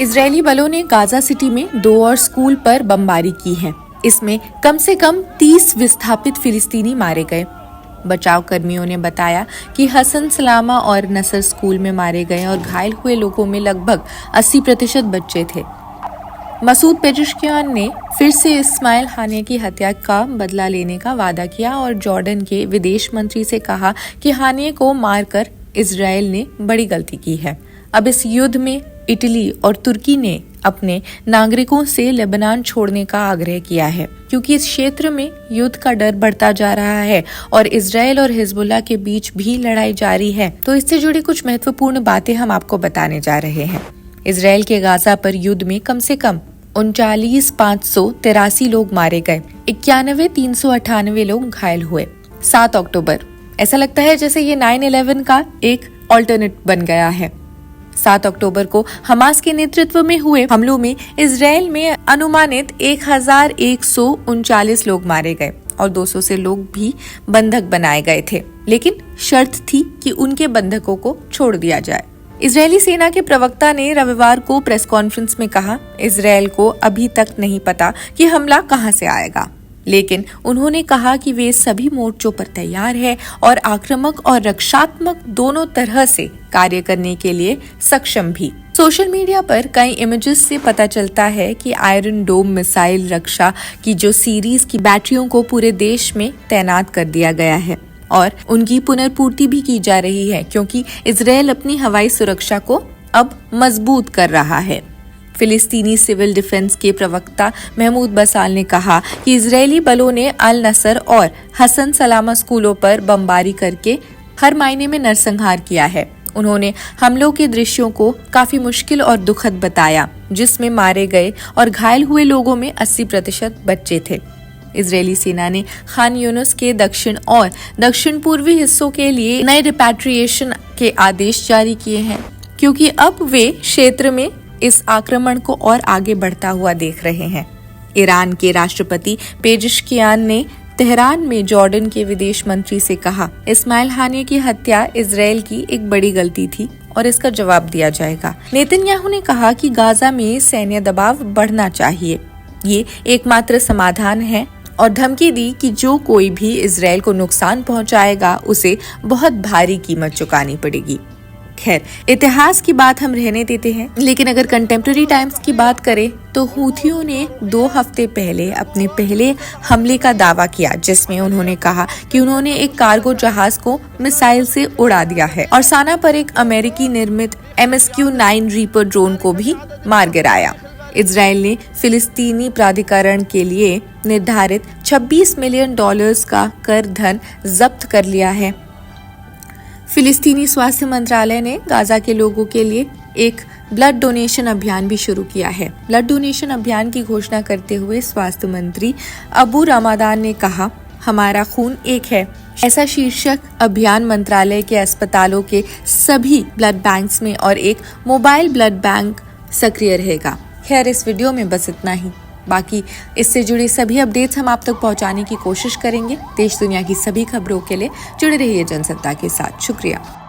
Israeli बलों ने Gaza city में 2 और स्कूल पर बमबारी की है। इसमें कम से कम 30 विस्थापित फिलिस्तीनी मारे गए। बचाव कर्मियों ने बताया कि हसन सलामा और नसर स्कूल में मारे गए और घायल हुए लोगों में लगभग 80% बच्चे थे। मसूद पेजेश्कियान ने फिर से इस्माइल हानिया की हत्या का बदला लेने का वादा किया और जॉर्डन के विदेश मंत्री से कहा कि हानिया को मारकर इजरायल ने बड़ी गलती की है। अब इस युद्ध में इटली और तुर्की ने अपने नागरिकों से लेबनान छोड़ने का आग्रह किया है, क्योंकि इस क्षेत्र में युद्ध का डर बढ़ता जा रहा है और इजरायल और हिजबुल्लाह के बीच भी लड़ाई जारी है। तो इससे जुड़ी कुछ महत्वपूर्ण बातें हम आपको बताने जा रहे हैं। इजरायल के गाजा पर युद्ध में कम से कम 39,583 लोग मारे गए, 91,398 लोग घायल हुए। 7 अक्टूबर, ऐसा लगता है जैसे ये 9/11 का एक ऑल्टरनेट बन गया है। 7 अक्टूबर को हमास के नेतृत्व में हुए हमलों में इजरायल में अनुमानित 1,139 लोग मारे गए और 200 से लोग भी बंधक बनाए गए थे, लेकिन शर्त थी कि उनके बंधकों को छोड़ दिया जाए। इजरायली सेना के प्रवक्ता ने रविवार को प्रेस कॉन्फ्रेंस में कहा, इजरायल को अभी तक नहीं पता कि हमला कहां से आएगा, लेकिन उन्होंने कहा कि वे सभी मोर्चों पर तैयार है और आक्रामक और रक्षात्मक दोनों तरह से कार्य करने के लिए सक्षम भी। सोशल मीडिया पर कई इमेजेस से पता चलता है कि आयरन डोम मिसाइल रक्षा की जो सीरीज की बैटरियों को पूरे देश में तैनात कर दिया गया है और उनकी पुनर्पूर्ति भी की जा रही है, क्योंकि इजरायल अपनी हवाई सुरक्षा को अब मजबूत कर रहा है। फिलिस्तीनी सिविल डिफेंस के प्रवक्ता महमूद बसाल ने कहा कि इजरायली बलों ने अल नसर और हसन सलामा स्कूलों पर बमबारी करके हर मायने में नरसंहार किया है। उन्होंने हमलों के दृश्यों को काफी मुश्किल और दुखद बताया, जिसमें मारे गए और घायल हुए लोगों में 80% बच्चे थे। इजरायली सेना ने खान यूनुस के दक्षिण और दक्षिण पूर्वी हिस्सों के लिए नए रिपैट्रिएशन के आदेश जारी किए हैं, क्योंकि अब वे क्षेत्र में इस आक्रमण को और आगे बढ़ता हुआ देख रहे हैं। ईरान के राष्ट्रपति पेजेश्कियान ने तेहरान में जॉर्डन के विदेश मंत्री से कहा, इस्माइल हानिया की हत्या इजरायल की एक बड़ी गलती थी और इसका जवाब दिया जाएगा। नेतन्याहू ने कहा कि गाजा में सैन्य दबाव बढ़ना चाहिए, ये एकमात्र समाधान है, और धमकी दी कि जो कोई भी इजरायल को नुकसान पहुंचाएगा उसे बहुत भारी कीमत चुकानी पड़ेगी। खैर, इतिहास की बात हम रहने देते हैं, लेकिन अगर कंटेम्प्रेरी टाइम्स की बात करें तो हूथियों ने 2 हफ्ते पहले अपने पहले हमले का दावा किया, जिसमें उन्होंने कहा कि उन्होंने एक कार्गो जहाज को मिसाइल से उड़ा दिया है और साना पर एक अमेरिकी निर्मित MSQ-9 रीपर ड्रोन को भी मार गिराया। इजरायल ने फिलिस्तीनी प्राधिकरण के लिए निर्धारित $26 मिलियन का कर धन जब्त कर लिया है। फिलिस्तीनी स्वास्थ्य मंत्रालय ने गाजा के लोगों के लिए एक ब्लड डोनेशन अभियान भी शुरू किया है। ब्लड डोनेशन अभियान की घोषणा करते हुए स्वास्थ्य मंत्री अबू रमादान ने कहा, हमारा खून एक है। ऐसा शीर्षक अभियान मंत्रालय के अस्पतालों के सभी ब्लड बैंक्स में और एक मोबाइल ब्लड बैंक सक्रिय रहेगा। खैर, इस वीडियो में बस इतना ही। बाकी इससे जुड़ी सभी अपडेट्स हम आप तक पहुंचाने की कोशिश करेंगे। देश दुनिया की सभी खबरों के लिए जुड़े रहिए जनसत्ता के साथ। शुक्रिया।